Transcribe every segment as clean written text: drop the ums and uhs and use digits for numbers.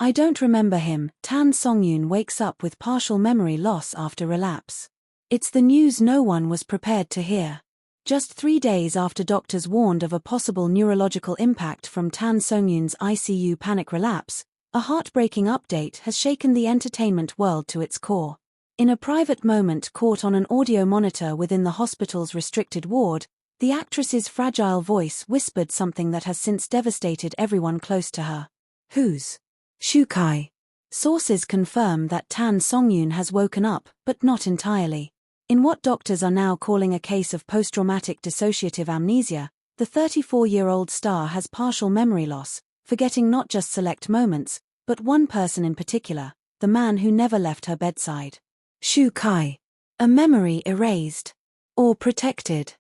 I don't remember him. Tan Songyun wakes up with partial memory loss after relapse. It's the news no one was prepared to hear. Just 3 days after doctors warned of a possible neurological impact from Tan Songyun's ICU panic relapse, a heartbreaking update has shaken the entertainment world to its core. In a private moment caught on an audio monitor within the hospital's restricted ward, the actress's fragile voice whispered something that has since devastated everyone close to her. Who's Shukai? Sources confirm that Tan Songyun has woken up, but not entirely. In what doctors are now calling a case of post-traumatic dissociative amnesia, the 34-year-old star has partial memory loss, forgetting not just select moments, but one person in particular, the man who never left her bedside. Shukai. A memory erased. Or protected.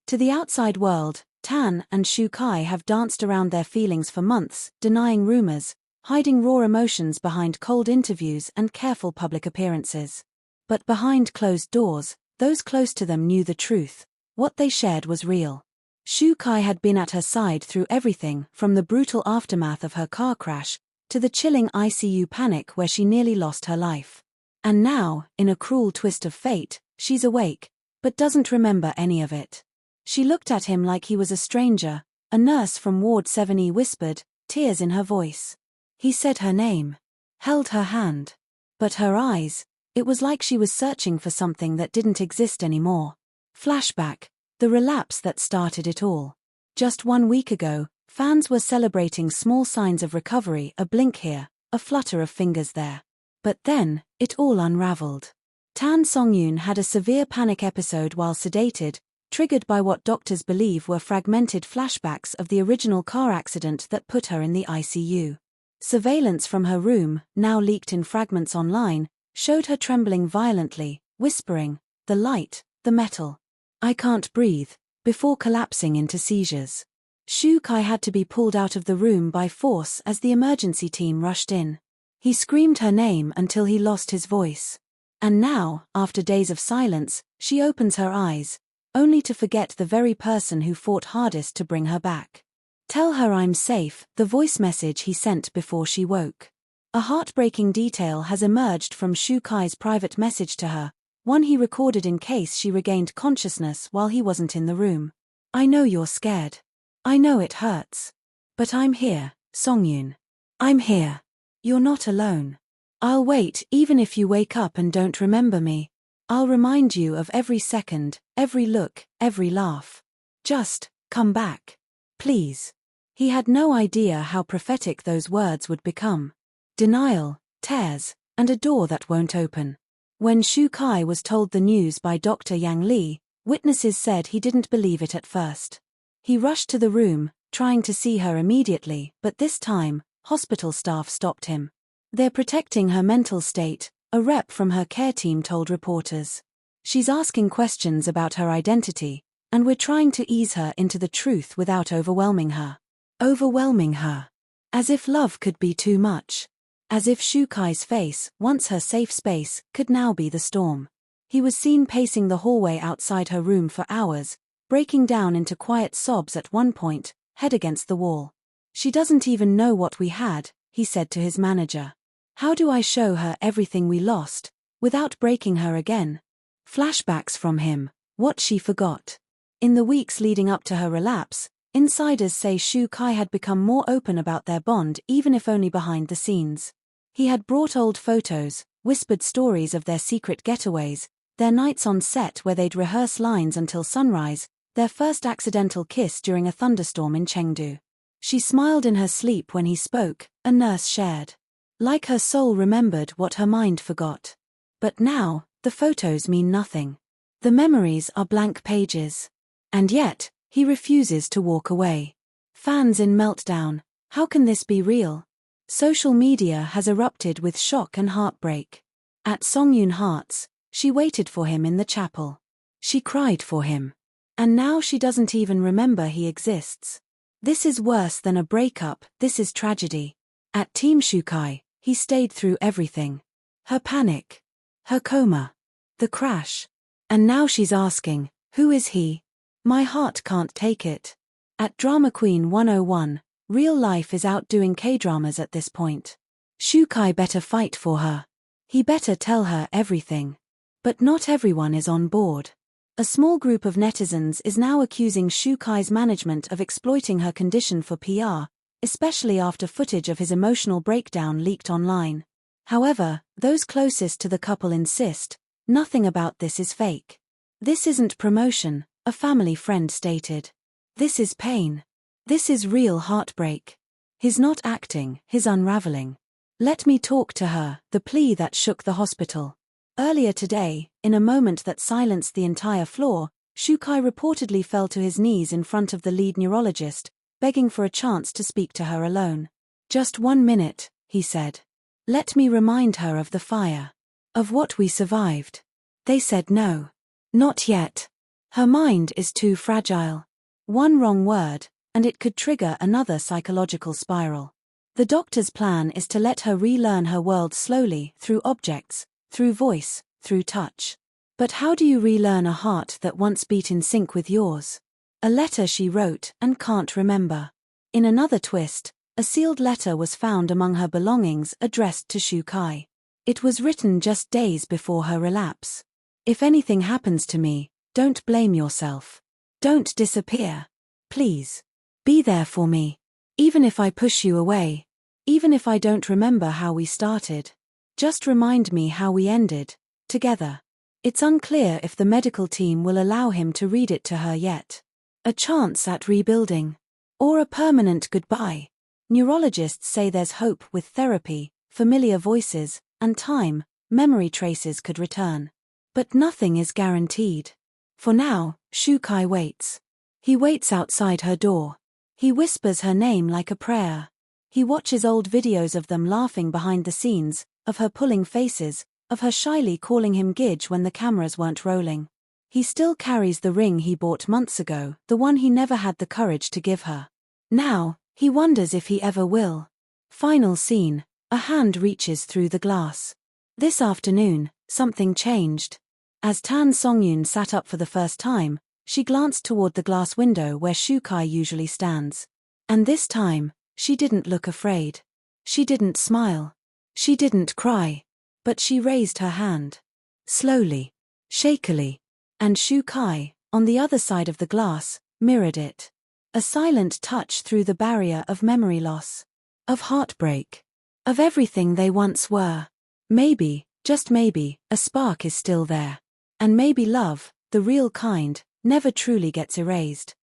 To the outside world, Tan and Shukai have danced around their feelings for months, denying rumors, hiding raw emotions behind cold interviews and careful public appearances. But behind closed doors, those close to them knew the truth. What they shared was real. Shukai had been at her side through everything from the brutal aftermath of her car crash to the chilling ICU panic where she nearly lost her life. And now, in a cruel twist of fate, she's awake, but doesn't remember any of it. She looked at him like he was a stranger. A nurse from Ward 7E whispered, tears in her voice. He said her name. Held her hand. But her eyes, it was like she was searching for something that didn't exist anymore. Flashback. The relapse that started it all. Just 1 week ago, fans were celebrating small signs of recovery, a blink here, a flutter of fingers there. But then, it all unraveled. Tan Songyun had a severe panic episode while sedated, triggered by what doctors believe were fragmented flashbacks of the original car accident that put her in the ICU. Surveillance from her room, now leaked in fragments online, showed her trembling violently, whispering, "The light, the metal. I can't breathe," before collapsing into seizures. Shukai had to be pulled out of the room by force as the emergency team rushed in. He screamed her name until he lost his voice. And now, after days of silence, she opens her eyes, only to forget the very person who fought hardest to bring her back. "Tell her I'm safe," the voice message he sent before she woke. A heartbreaking detail has emerged from Shukai's private message to her, one he recorded in case she regained consciousness while he wasn't in the room. "I know you're scared. I know it hurts. But I'm here, Songyun. I'm here. You're not alone. I'll wait even if you wake up and don't remember me. I'll remind you of every second, every look, every laugh. Just, come back. Please." He had no idea how prophetic those words would become. Denial, tears, and a door that won't open. When Shukai was told the news by Dr. Yang Li, witnesses said he didn't believe it at first. He rushed to the room, trying to see her immediately, but this time, hospital staff stopped him. "They're protecting her mental state," a rep from her care team told reporters. "She's asking questions about her identity, and we're trying to ease her into the truth without overwhelming her." Overwhelming her. As if love could be too much. As if Shukai's face, once her safe space, could now be the storm. He was seen pacing the hallway outside her room for hours, breaking down into quiet sobs at one point, head against the wall. "She doesn't even know what we had," he said to his manager. "How do I show her everything we lost, without breaking her again?" Flashbacks from him, what she forgot. In the weeks leading up to her relapse, insiders say Shukai had become more open about their bond, even if only behind the scenes. He had brought old photos, whispered stories of their secret getaways, their nights on set where they'd rehearse lines until sunrise, their first accidental kiss during a thunderstorm in Chengdu. She smiled in her sleep when he spoke, a nurse shared. Like her soul remembered what her mind forgot. But now, the photos mean nothing. The memories are blank pages. And yet, he refuses to walk away. Fans in meltdown. How can this be real? Social media has erupted with shock and heartbreak. At Songyun Hearts, she waited for him in the chapel. She cried for him. And now she doesn't even remember he exists. This is worse than a breakup, this is tragedy. At Team Shukai, he stayed through everything. Her panic. Her coma. The crash. And now she's asking, who is he? My heart can't take it. At Drama Queen 101, real life is outdoing K-dramas at this point. Shukai better fight for her. He better tell her everything. But not everyone is on board. A small group of netizens is now accusing Shukai's management of exploiting her condition for PR, especially after footage of his emotional breakdown leaked online. However, those closest to the couple insist, nothing about this is fake. This isn't promotion, a family friend stated. This is pain. This is real heartbreak. He's not acting, he's unraveling. Let me talk to her, the plea that shook the hospital. Earlier today, in a moment that silenced the entire floor, Shukai reportedly fell to his knees in front of the lead neurologist, begging for a chance to speak to her alone. Just 1 minute, he said. Let me remind her of the fire. Of what we survived. They said no. Not yet. Her mind is too fragile. One wrong word, and it could trigger another psychological spiral. The doctor's plan is to let her relearn her world slowly, through objects, through voice, through touch. But how do you relearn a heart that once beat in sync with yours? A letter she wrote and can't remember. In another twist, a sealed letter was found among her belongings addressed to Shukai. It was written just days before her relapse. If anything happens to me, don't blame yourself. Don't disappear. Please. Be there for me. Even if I push you away. Even if I don't remember how we started. Just remind me how we ended, together. It's unclear if the medical team will allow him to read it to her yet. A chance at rebuilding. Or a permanent goodbye. Neurologists say there's hope with therapy, familiar voices, and time, memory traces could return. But nothing is guaranteed. For now, Shukai waits. He waits outside her door. He whispers her name like a prayer. He watches old videos of them laughing behind the scenes, of her pulling faces, of her shyly calling him Gidge when the cameras weren't rolling. He still carries the ring he bought months ago, the one he never had the courage to give her. Now, he wonders if he ever will. Final scene, a hand reaches through the glass. This afternoon, something changed. As Songyun sat up for the first time, she glanced toward the glass window where Shukai usually stands. And this time, she didn't look afraid. She didn't smile. She didn't cry. But she raised her hand. Slowly. Shakily. And Shukai, on the other side of the glass, mirrored it. A silent touch through the barrier of memory loss. Of heartbreak. Of everything they once were. Maybe, just maybe, a spark is still there. And maybe love, the real kind, never truly gets erased.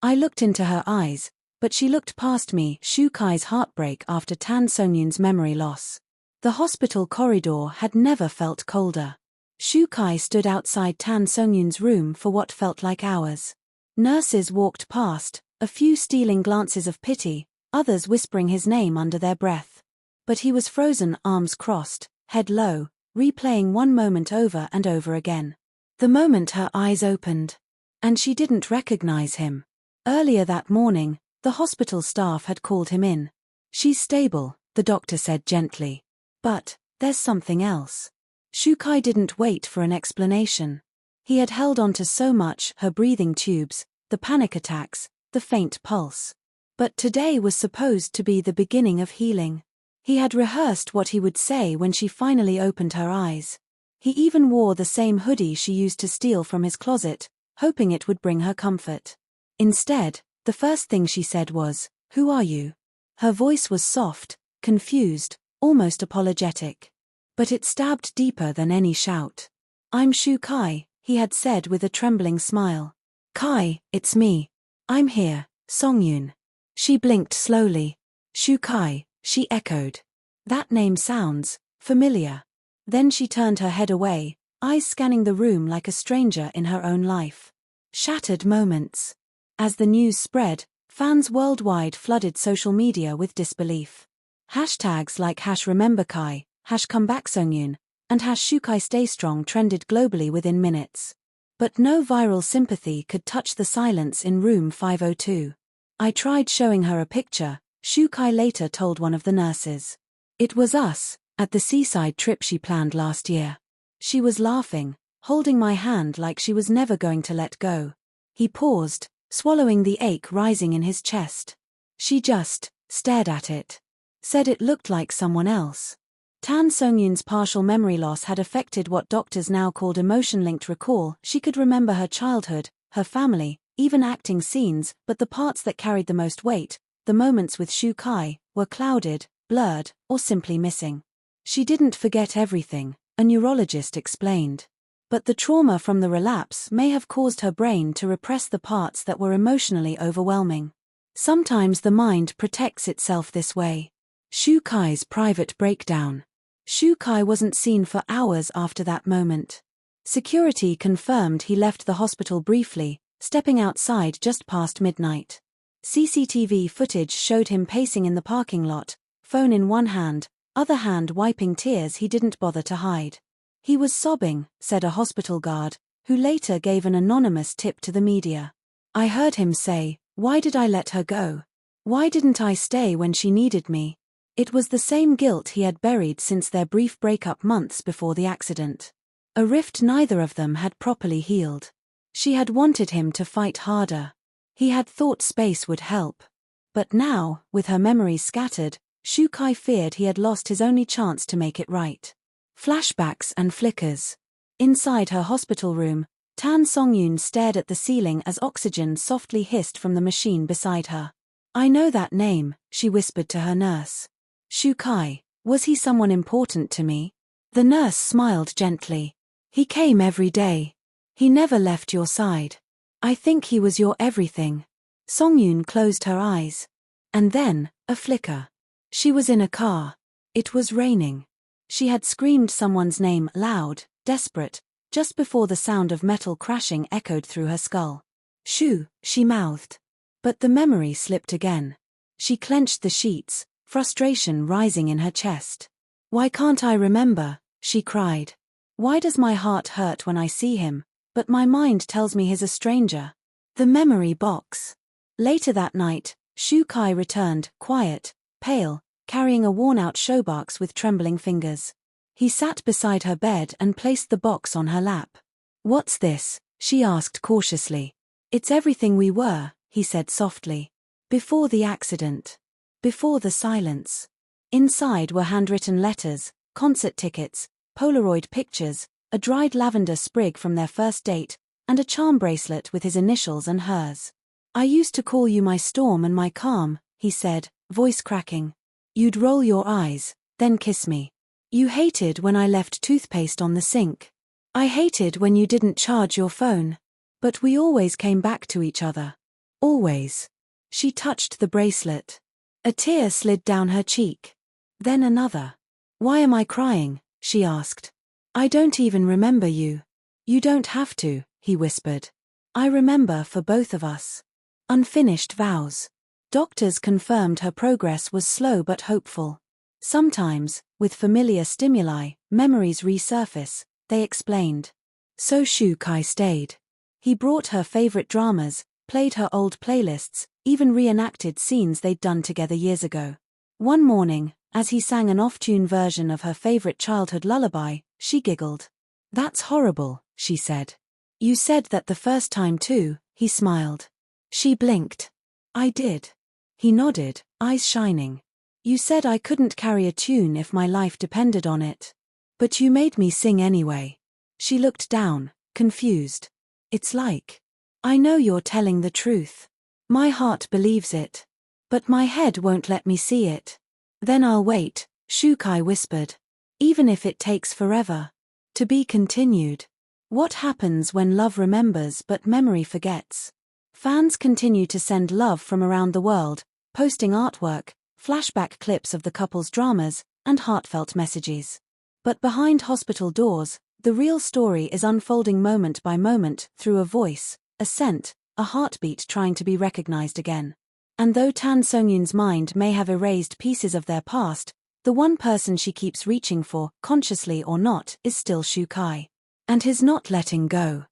I looked into her eyes, but she looked past me. Shukai's heartbreak after Songyun's memory loss. The hospital corridor had never felt colder. Shukai stood outside Songyun's room for what felt like hours. Nurses walked past, a few stealing glances of pity, others whispering his name under their breath. But he was frozen, arms crossed, head low, replaying one moment over and over again. The moment her eyes opened. And she didn't recognize him. Earlier that morning, the hospital staff had called him in. She's stable, the doctor said gently. But, there's something else. Shukai didn't wait for an explanation. He had held on to so much, her breathing tubes, the panic attacks, the faint pulse. But today was supposed to be the beginning of healing. He had rehearsed what he would say when she finally opened her eyes. He even wore the same hoodie she used to steal from his closet, hoping it would bring her comfort. Instead, the first thing she said was, "Who are you?" Her voice was soft, confused, almost apologetic. But it stabbed deeper than any shout. "I'm Shukai," he had said with a trembling smile. "Kai, it's me. I'm here, Songyun." She blinked slowly. "Shukai," she echoed. That name sounds familiar. Then she turned her head away, eyes scanning the room like a stranger in her own life. Shattered moments. As the news spread, fans worldwide flooded social media with disbelief. Hashtags like #RememberKai, #ComebackSongyun, and #ShukaiStayStrong trended globally within minutes. But no viral sympathy could touch the silence in room 502. "I tried showing her a picture," Shukai later told one of the nurses. "It was us, at the seaside trip she planned last year. She was laughing, holding my hand like she was never going to let go." He paused, swallowing the ache rising in his chest. She just stared at it. Said it looked like someone else. Tan Songyun's partial memory loss had affected what doctors now called emotion-linked recall. She could remember her childhood, her family, even acting scenes, but the parts that carried the most weight, the moments with Shukai, were clouded, blurred, or simply missing. She didn't forget everything, a neurologist explained. But the trauma from the relapse may have caused her brain to repress the parts that were emotionally overwhelming. Sometimes the mind protects itself this way. Shukai's private breakdown. Shukai wasn't seen for hours after that moment. Security confirmed he left the hospital briefly, stepping outside just past midnight. CCTV footage showed him pacing in the parking lot, phone in one hand, other hand wiping tears he didn't bother to hide. He was sobbing, said a hospital guard, who later gave an anonymous tip to the media. I heard him say, "Why did I let her go? Why didn't I stay when she needed me?" It was the same guilt he had buried since their brief breakup months before the accident. A rift neither of them had properly healed. She had wanted him to fight harder. He had thought space would help. But now, with her memories scattered, Shukai feared he had lost his only chance to make it right. Flashbacks and flickers. Inside her hospital room, Tan Songyun stared at the ceiling as oxygen softly hissed from the machine beside her. I know that name, she whispered to her nurse. Shukai, was he someone important to me? The nurse smiled gently. He came every day. He never left your side. I think he was your everything. Songyun closed her eyes. And then, a flicker. She was in a car. It was raining. She had screamed someone's name loud, desperate, just before the sound of metal crashing echoed through her skull. Shu, she mouthed. But the memory slipped again. She clenched the sheets, frustration rising in her chest. Why can't I remember? She cried. Why does my heart hurt when I see him, but my mind tells me he's a stranger? The memory box. Later that night, Shukai returned, quiet, pale, carrying a worn-out showbox with trembling fingers. He sat beside her bed and placed the box on her lap. What's this? She asked cautiously. It's everything we were, he said softly. Before the accident. Before the silence. Inside were handwritten letters, concert tickets, Polaroid pictures, a dried lavender sprig from their first date, and a charm bracelet with his initials and hers. I used to call you my storm and my calm, he said, voice cracking. You'd roll your eyes, then kiss me. You hated when I left toothpaste on the sink. I hated when you didn't charge your phone. But we always came back to each other. Always. She touched the bracelet. A tear slid down her cheek. Then another. Why am I crying? She asked. I don't even remember you. You don't have to, he whispered. I remember for both of us. Unfinished vows. Doctors confirmed her progress was slow but hopeful. Sometimes, with familiar stimuli, memories resurface, they explained. So Shukai stayed. He brought her favorite dramas, played her old playlists, even reenacted scenes they'd done together years ago. One morning, as he sang an off-tune version of her favorite childhood lullaby, she giggled. That's horrible, she said. You said that the first time too, he smiled. She blinked. I did. He nodded, eyes shining. You said I couldn't carry a tune if my life depended on it. But you made me sing anyway. She looked down, confused. It's like. I know you're telling the truth. My heart believes it. But my head won't let me see it. Then I'll wait, Shukai whispered. Even if it takes forever. To be continued. What happens when love remembers but memory forgets? Fans continue to send love from around the world, posting artwork, flashback clips of the couple's dramas, and heartfelt messages. But behind hospital doors, the real story is unfolding moment by moment through a voice, a scent, a heartbeat trying to be recognized again. And though Tan Songyun's mind may have erased pieces of their past, the one person she keeps reaching for, consciously or not, is still Shukai. And his not letting go.